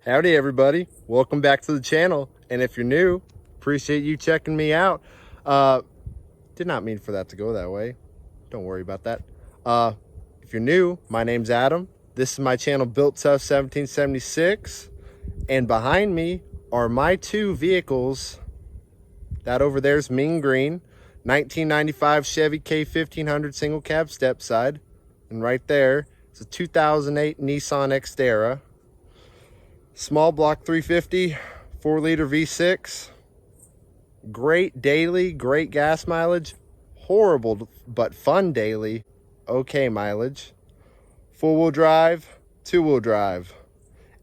Howdy everybody, welcome back to the channel, and if you're new, appreciate you checking me out. Did not mean for that to go that way, don't worry about that. If you're new, my name's Adam. This is my channel Built Tough 1776, and behind me are my two vehicles. That over there's mean green 1995 Chevy K1500 single cab step side, and right there is a 2008 Nissan Xterra small block 350 4-liter V6. Great daily, great gas mileage, horrible but fun daily, okay mileage, four-wheel drive, two-wheel drive.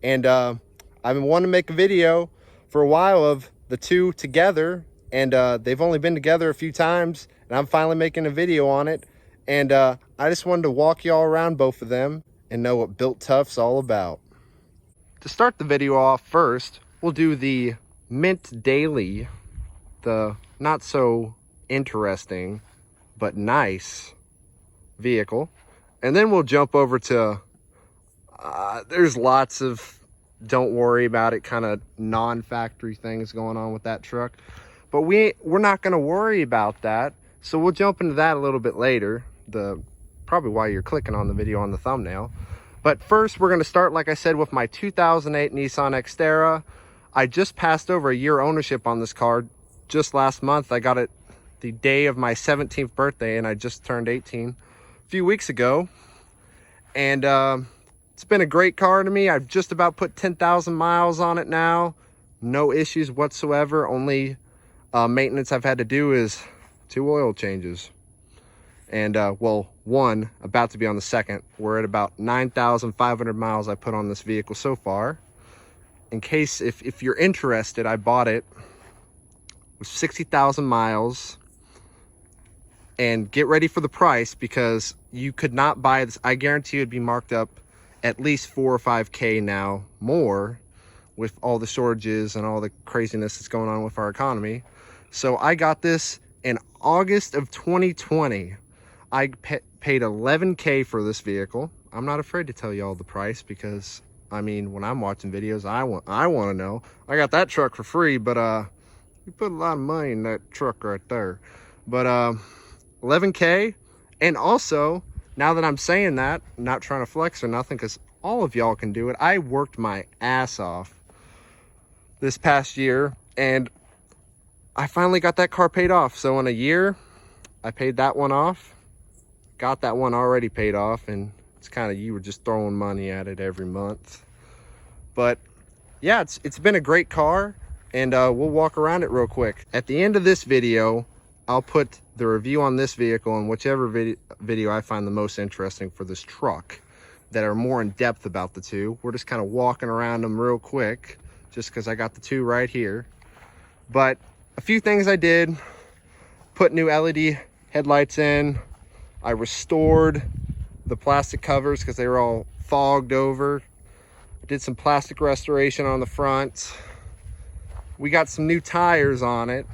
And I've been wanting to make a video for a while of the two together, and they've only been together a few times, and I'm finally making a video on it. And I just wanted to walk y'all around both of them and know what Built Tough's all about. To start the video off first, we'll do the Mint Daily, the not so interesting but nice vehicle. And then we'll jump over to, there's lots of don't worry about it kind of non-factory things going on with that truck. But we're not going to worry about that. So we'll jump into that a little bit later, probably why you're clicking on the video on the thumbnail. But first, we're going to start, like I said, with my 2008 Nissan Xterra. I just passed over a year ownership on this car just last month. I got it the day of my 17th birthday, and I just turned 18 a few weeks ago. And it's been a great car to me. I've just about put 10,000 miles on it now. No issues whatsoever. Only maintenance I've had to do is 2 oil changes. And well, one about to be on the second. We're at about 9,500 miles I put on this vehicle so far. In case if you're interested, I bought it with 60,000 miles. And get ready for the price, because you could not buy this. I guarantee it'd be marked up at least 4 or 5K now more, with all the shortages and all the craziness that's going on with our economy. So I got this in August of 2020. I paid 11K for this vehicle. I'm not afraid to tell y'all the price, because I mean, when I'm watching videos, I want to know. I got that truck for free, but you put a lot of money in that truck right there. But 11K. And also, now that I'm saying that, I'm not trying to flex or nothing, because all of y'all can do it. I worked my ass off this past year, and I finally got that car paid off. So in a year, I paid that one off. Got that one already paid off, and it's kind of, you were just throwing money at it every month. But yeah, it's been a great car, and we'll walk around it real quick. At the end of this video, I'll put the review on this vehicle and whichever video I find the most interesting for this truck that are more in depth about the two. We're just kind of walking around them real quick, just because I got the two right here. But a few things I did: put new LED headlights in. I restored the plastic covers because they were all fogged over. I did some plastic restoration on the front. We got some new tires on it,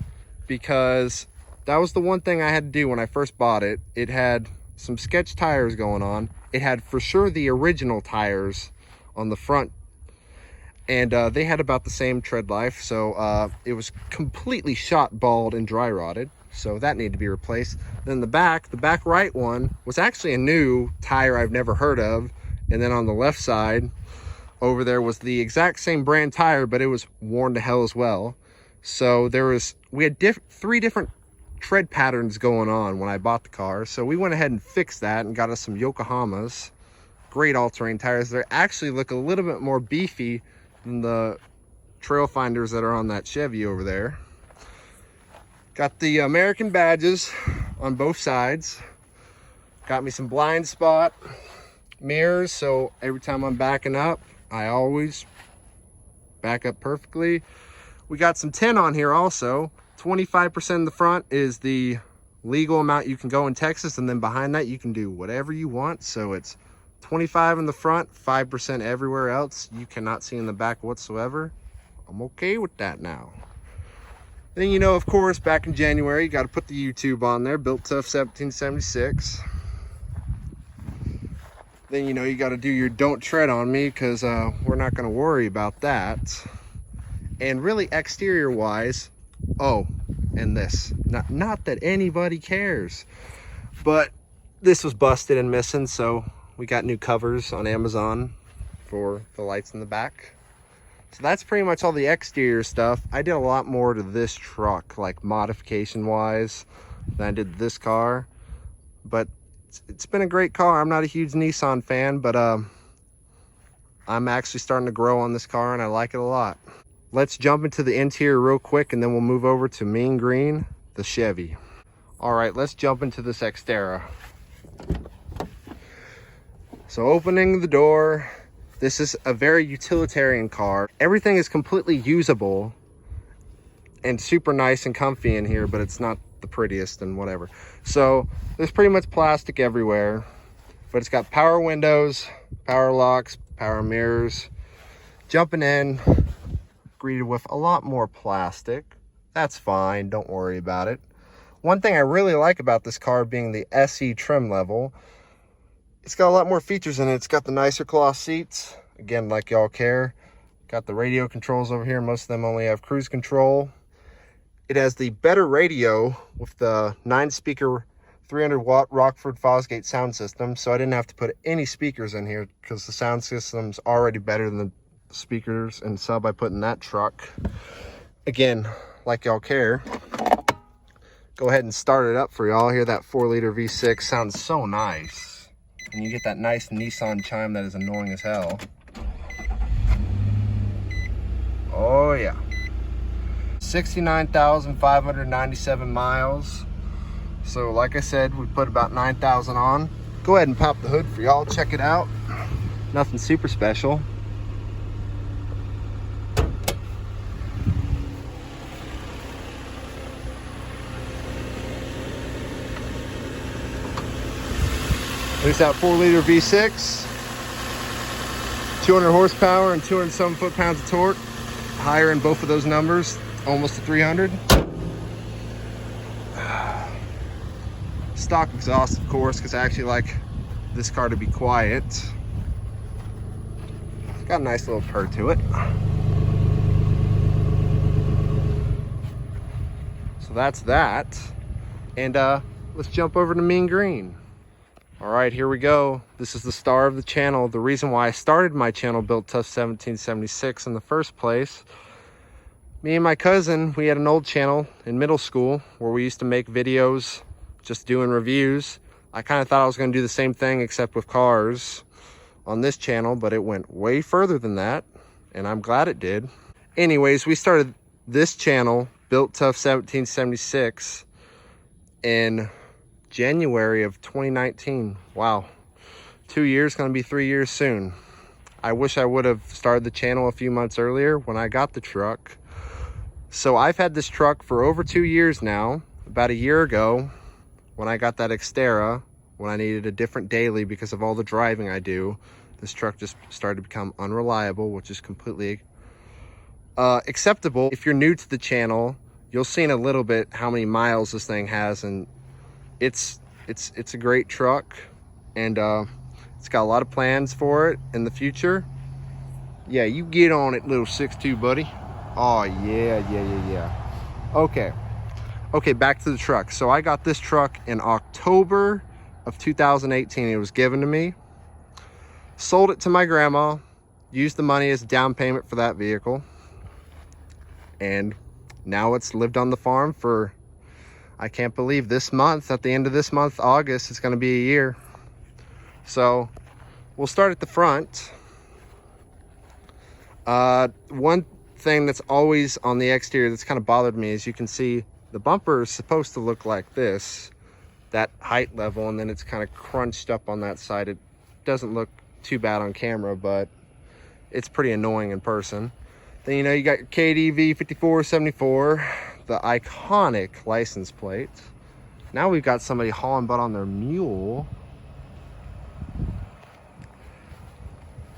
because that was the one thing I had to do when I first bought it. It had some sketch tires going on. It had for sure the original tires on the front, and they had about the same tread life. So it was completely shot bald and dry rotted. So that needed to be replaced. Then the back right one was actually a new tire I've never heard of. And then on the left side over there was the exact same brand tire, but it was worn to hell as well. So we had 3 different tread patterns going on when I bought the car. So we went ahead and fixed that and got us some Yokohamas. Great all-terrain tires. They actually look a little bit more beefy than the trail finders that are on that Chevy over there. Got the American badges on both sides. Got me some blind spot mirrors, so every time I'm backing up, I always back up perfectly. We got some tint on here also. 25% in the front is the legal amount you can go in Texas, and then behind that you can do whatever you want. So it's 25 in the front, 5% everywhere else. You cannot see in the back whatsoever. I'm okay with that now. Then, you know, of course, back in January, you got to put the YouTube on there, Built Tough 1776. then you know you got to do your don't tread on me, because we're not going to worry about that. And really exterior wise, oh, and this, not that anybody cares, but this was busted and missing, so we got new covers on Amazon for the lights in the back. So that's pretty much all the exterior stuff. I did a lot more to this truck, like modification wise, than I did this car. But it's been a great car. I'm not a huge Nissan fan, but I'm actually starting to grow on this car and I like it a lot. Let's jump into the interior real quick and then we'll move over to Mean Green, the Chevy. All right, let's jump into this Xterra. So opening the door, this is a very utilitarian car. Everything is completely usable and super nice and comfy in here, but it's not the prettiest and whatever. So there's pretty much plastic everywhere, but it's got power windows, power locks, power mirrors. Jumping in, greeted with a lot more plastic. That's fine, don't worry about it. One thing I really like about this car being the SE trim level, it's got a lot more features in it. It's got the nicer cloth seats, again, like y'all care. Got the radio controls over here. Most of them only have cruise control. It has the better radio with the 9-speaker 300-watt Rockford Fosgate sound system, so I didn't have to put any speakers in here because the sound system's already better than the speakers and sub I put in that truck. Again, like y'all care. Go ahead and start it up for y'all. Hear that 4-liter V6 sounds so nice. And you get that nice Nissan chime that is annoying as hell. Oh yeah. 69,597 miles. So like I said, we put about 9,000 on. Go ahead and pop the hood for y'all, check it out. Nothing super special. There's that 4-liter V6, 200 horsepower and 207 foot-pounds of torque. Higher in both of those numbers, almost to 300. Stock exhaust, of course, because I actually like this car to be quiet. It's got a nice little purr to it. So that's that. And let's jump over to Mean Green. All right, here we go. This is the star of the channel. The reason why I started my channel, Built Tough 1776, in the first place. Me and my cousin, we had an old channel in middle school where we used to make videos just doing reviews. I kind of thought I was going to do the same thing except with cars on this channel, but it went way further than that, and I'm glad it did. Anyways, we started this channel, Built Tough 1776, in January of 2019. Wow, 2 years, gonna be 3 years soon. I wish I would have started the channel a few months earlier when I got the truck. So I've had this truck for over 2 years now. About a year ago, when I got that Xterra, when I needed a different daily because of all the driving I do, this truck just started to become unreliable, which is completely acceptable. If you're new to the channel, you'll see in a little bit how many miles this thing has, and it's a great truck, and it's got a lot of plans for it in the future. Yeah, you get on it, little 6'2", buddy. Oh yeah. Okay, back to the truck. So I got this truck in October of 2018. It was given to me. Sold it to my grandma, used the money as a down payment for that vehicle, and now it's lived on the farm for, I can't believe, this month, at the end of this month, August, it's going to be a year. So we'll start at the front. One thing that's always on the exterior that's kind of bothered me is you can see the bumper is supposed to look like this, that height level, and then it's kind of crunched up on that side. It doesn't look too bad on camera, but it's pretty annoying in person. Then, you know, you got your KDV 5474, the iconic license plate. Now we've got somebody hauling butt on their mule.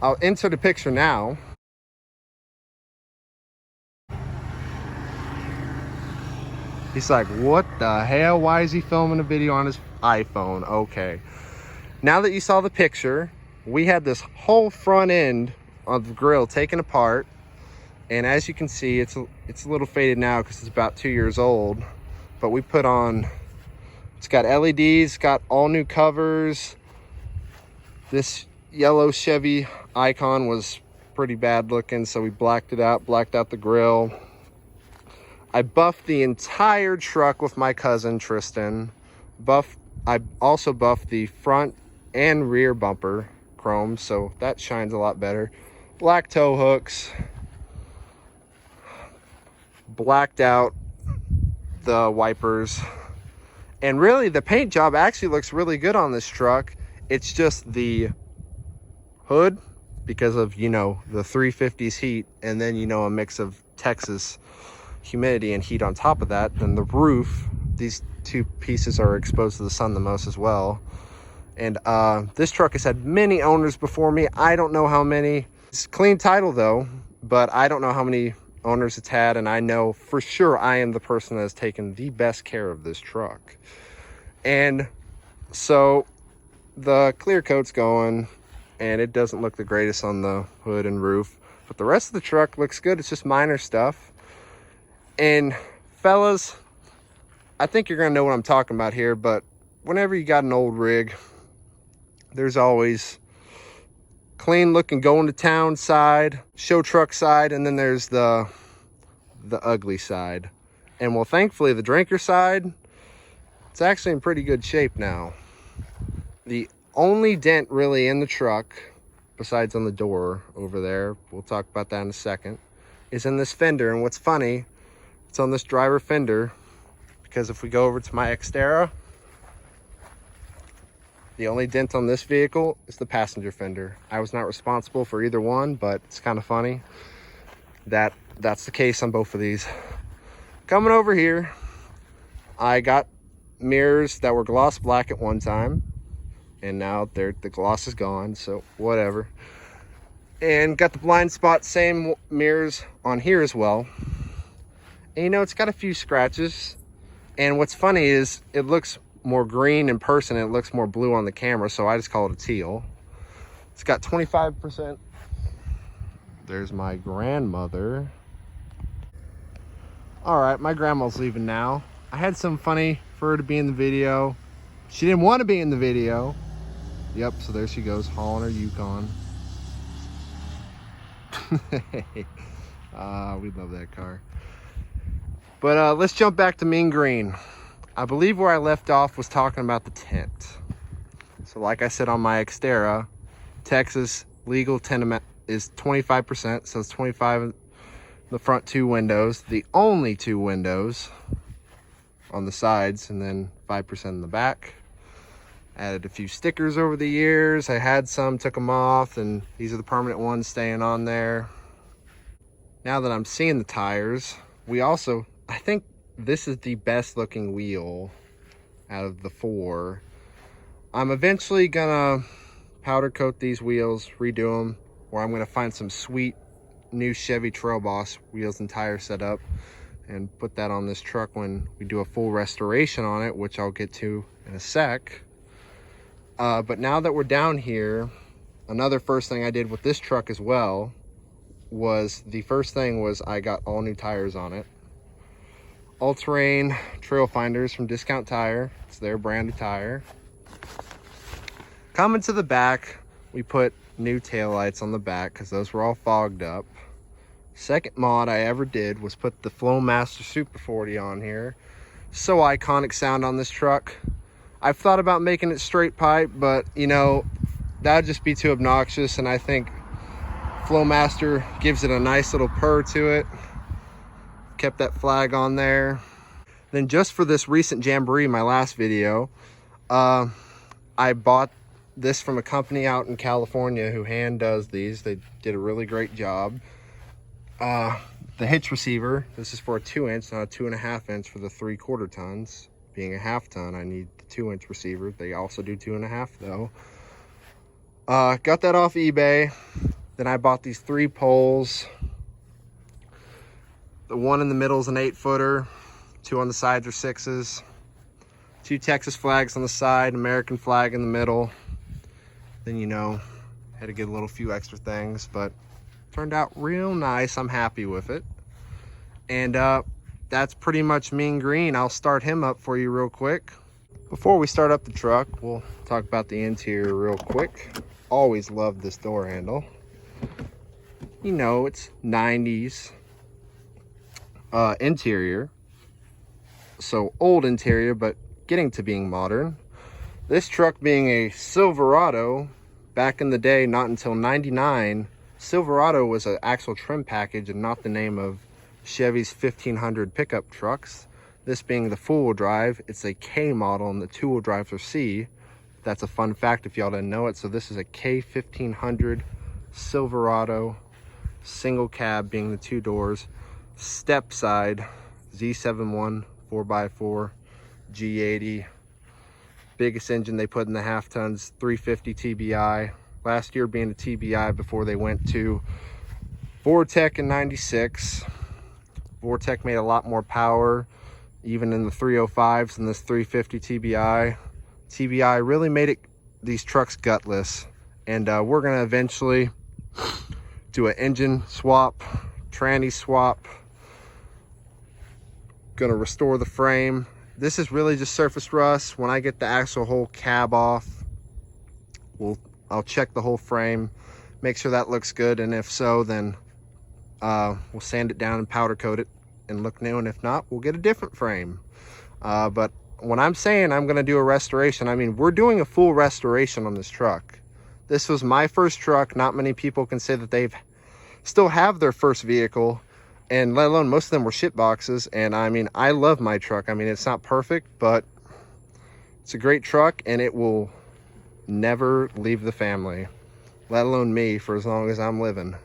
I'll insert a picture now. He's like, what the hell? Why is he filming a video on his iPhone? Okay. Now that you saw the picture, we had this whole front end of the grill taken apart, and as you can see, it's a little faded now because it's about 2 years old, but we put on, it's got LEDs, got all new covers. This yellow Chevy icon was pretty bad looking, so we blacked it out, blacked out the grill. I buffed the entire truck with my cousin Tristan. I also buffed the front and rear bumper chrome, so that shines a lot better. Black tow hooks, blacked out the wipers, and really the paint job actually looks really good on this truck. It's just the hood, because of, you know, the 350s heat, and then, you know, a mix of Texas humidity and heat on top of that. Then the roof, these two pieces are exposed to the sun the most as well. And this truck has had many owners before me. I don't know how many. It's clean title though, but I don't know how many owners it's had, and I know for sure I am the person that has taken the best care of this truck. And so the clear coat's going, and it doesn't look the greatest on the hood and roof, but the rest of the truck looks good. It's just minor stuff. And fellas, I think you're gonna know what I'm talking about here, but whenever you got an old rig, there's always clean looking going to town side, show truck side, and then there's the ugly side. And well, thankfully the drinker side, it's actually in pretty good shape now. The only dent really in the truck, besides on the door over there, we'll talk about that in a second, is in this fender. And what's funny, it's on this driver fender, because if we go over to my Xterra, the only dent on this vehicle is the passenger fender. I was not responsible for either one, but it's kind of funny that that's the case on both of these. Coming over here, I got mirrors that were gloss black at one time, and now the gloss is gone, so whatever. And got the blind spot, same mirrors on here as well. And you know, it's got a few scratches, and what's funny is it looks more green in person and it looks more blue on the camera, so I just call it a teal. It's got 25%. There's my grandmother. All right, my grandma's leaving now. I had something funny for her to be in the video. She didn't want to be in the video. Yep, so there she goes, hauling her Yukon. We love that car. But let's jump back to Mean Green. I believe where I left off was talking about the tint. So like I said on my Xterra, Texas legal tint is 25%, so it's 25 in the front two windows, the only two windows on the sides, and then 5% in the back. Added a few stickers over the years. I had some, took them off, and these are the permanent ones staying on there. Now that I'm seeing the tires, we also, I think this is the best looking wheel out of the four. I'm eventually gonna powder coat these wheels, redo them, or I'm gonna find some sweet new Chevy Trail Boss wheels and tires set up and put that on this truck when we do a full restoration on it, which I'll get to in a sec. But now that we're down here, another first thing I did with this truck as well was, the first thing was I got all new tires on it. All-terrain trail finders from Discount Tire. It's their brand of tire. Coming to the back, we put new taillights on the back because those were all fogged up. Second mod I ever did was put the Flowmaster Super 40 on here. So iconic sound on this truck. I've thought about making it straight pipe, but you know, that would just be too obnoxious, and I think Flowmaster gives it a nice little purr to it. Kept that flag on there. Then just for this recent Jamboree, my last video, I bought this from a company out in California who hand does these. They did a really great job. The hitch receiver, this is for a 2-inch, not a 2.5 inch for the 3/4 tons. Being a 1/2 ton, I need the 2-inch receiver. They also do 2.5 though. Got that off eBay. Then I bought these 3 poles. The one in the middle is an 8-footer. 2 on the sides are 6s. 2 Texas flags on the side, American flag in the middle. Then, you know, Had to get a little few extra things, but turned out real nice. I'm happy with it. And that's pretty much Mean Green. I'll start him up for you real quick. Before we start up the truck, we'll talk about the interior real quick. Always loved this door handle. You know, it's 90s interior. So old interior, but getting to being modern. This truck being a Silverado, back in the day, not until 99, Silverado was an actual trim package and not the name of Chevy's 1500 pickup trucks. This being the four-wheel drive, it's a K model and the two-wheel drives are C. That's a fun fact if y'all didn't know it. So this is a K1500 Silverado, single cab being the two doors, step side, Z71 4x4, G80. Biggest engine they put in the half tons, 350 TBI. Last year being a TBI before they went to Vortec in 96. Vortec made a lot more power, even in the 305s and this 350 TBI. TBI really made these trucks gutless. And we're gonna eventually do an engine swap, tranny swap. Gonna restore the frame. This is really just surface rust. When I get the actual whole cab off, I'll check the whole frame, make sure that looks good, and if so, then we'll sand it down and powder coat it and look new, and if not, we'll get a different frame. But when I'm saying I'm gonna do a restoration, I mean, we're doing a full restoration on this truck. This was my first truck. Not many people can say that they've still have their first vehicle, and let alone most of them were shit boxes. And I mean, I love my truck. I mean, it's not perfect, but it's a great truck and it will never leave the family, let alone me, for as long as I'm living.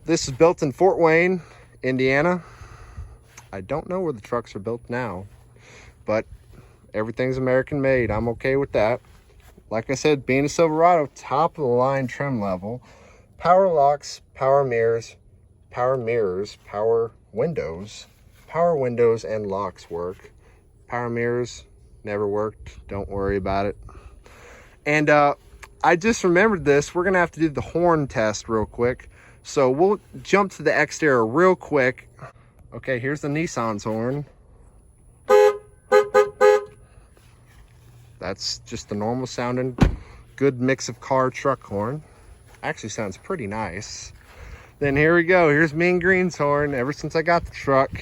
This is built in Fort Wayne, Indiana. I don't know where the trucks are built now, but everything's American made. I'm okay with that. Like I said, being a Silverado, top of the line trim level, power locks, power mirrors, power windows and locks work. Power mirrors never worked. Don't worry about it. And I just remembered this. We're gonna have to do the horn test real quick. So we'll jump to the Xterra real quick. Okay, here's the Nissan's horn. That's just the normal sounding, good mix of car truck horn. Actually sounds pretty nice. Then here we go. Here's Mean Green's horn. Ever since I got the truck,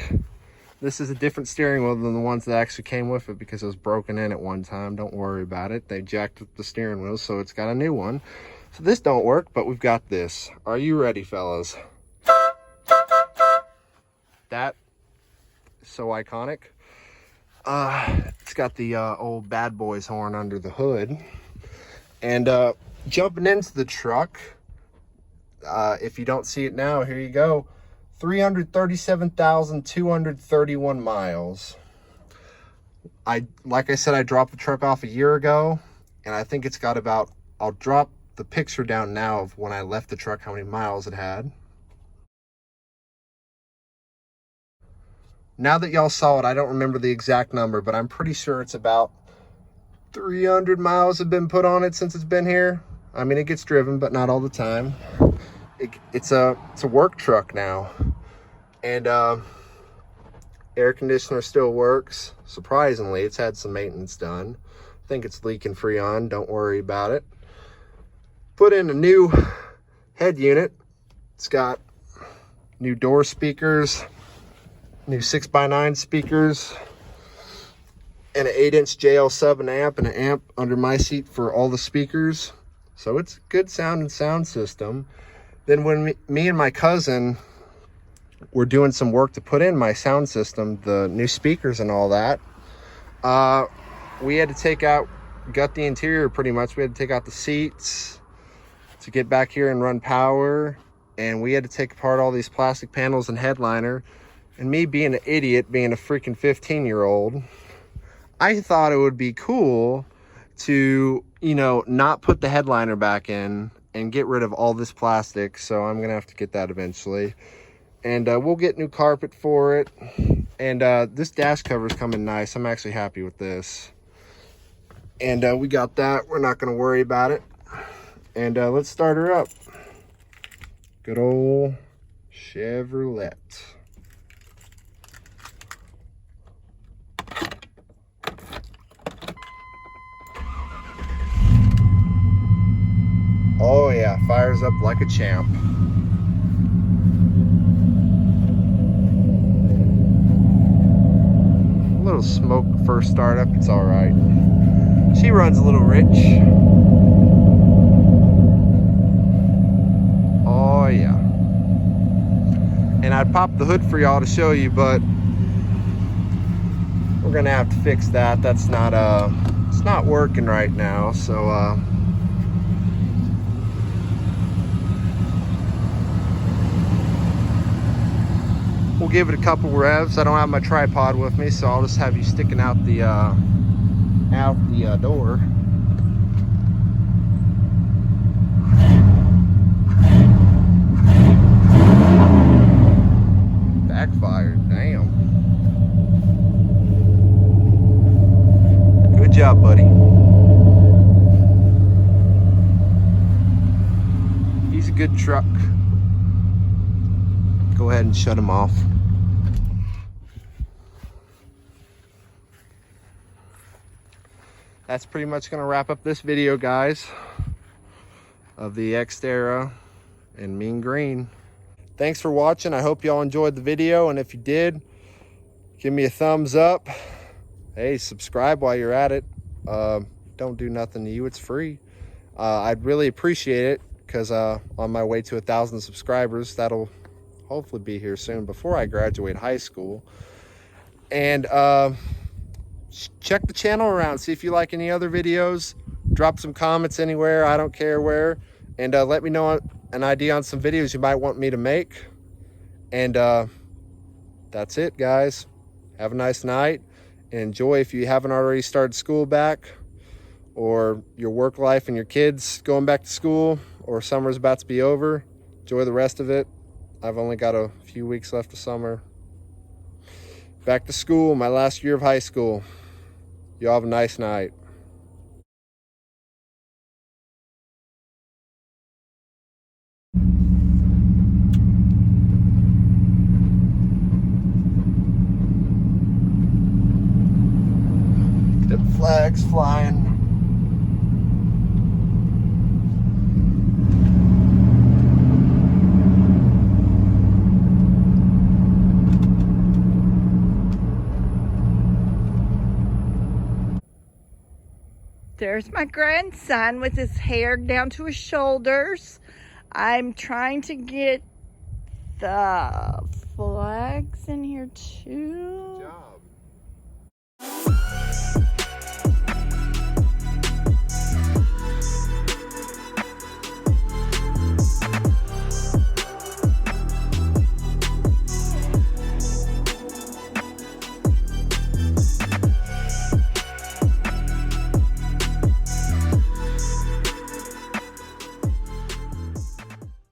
this is a different steering wheel than the ones that actually came with it because it was broken in at one time. Don't worry about it. They jacked up the steering wheel, so it's got a new one. So this don't work, but we've got this. Are you ready, fellas? That is so iconic. It's got the old bad boys horn under the hood. And jumping into the truck, if you don't see it now, here you go. 337,231 miles. Like I said, I dropped the truck off a year ago, and I think it's got about, I'll drop the picture down now of when I left the truck, how many miles it had. Now that y'all saw it, I don't remember the exact number, but I'm pretty sure it's about 300 miles have been put on it since it's been here. I mean, it gets driven, but not all the time. It's a work truck now. And air conditioner still works. Surprisingly, it's had some maintenance done. I think it's leaking Freon. Don't worry about it. Put in a new head unit. It's got new door speakers, new 6x9 speakers, and an 8-inch JL sub and amp, and an amp under my seat for all the speakers. So it's a good sound system. Then when me and my cousin were doing some work to put in my sound system, the new speakers and all that, we had to take out, gut the interior pretty much. We had to take out the seats to get back here and run power. And we had to take apart all these plastic panels and headliner. And me being an idiot, being a freaking 15-year-old, I thought it would be cool to, you know, not put the headliner back in and get rid of all this plastic. So I'm gonna have to get that eventually. And we'll get new carpet for it. And this dash cover is coming nice. I'm actually happy with this. And we got that. We're not gonna worry about it. And let's start her up. Good old Chevrolet. Oh yeah, fires up like a champ. A little smoke first startup, it's all right. She runs a little rich. Oh yeah. And I'd pop the hood for y'all to show you, but we're gonna have to fix that. That's not it's not working right now, so we'll give it a couple revs. I don't have my tripod with me, so I'll just have you sticking out the door. Backfired, damn. Good job, buddy. He's a good truck. Go ahead and shut him off. That's pretty much gonna wrap up this video, guys, of the Xterra in mean green. Thanks for watching. I hope y'all enjoyed the video, and if you did, give me a thumbs up. Hey, subscribe while you're at it. Don't do nothing to you, it's free. I'd really appreciate it, because on my way to 1,000 subscribers, that'll hopefully be here soon before I graduate high school. And check the channel around, see if you like any other videos. Drop some comments anywhere, I don't care where, and let me know an idea on some videos you might want me to make. And that's it, guys. Have a nice night. Enjoy if you haven't already started school back, or your work life and your kids going back to school, or summer's about to be over. Enjoy the rest of it. I've only got a few weeks left of summer. Back to school, my last year of high school. Y'all have a nice night. The flags flying. There's my grandson with his hair down to his shoulders. I'm trying to get the flags in here too.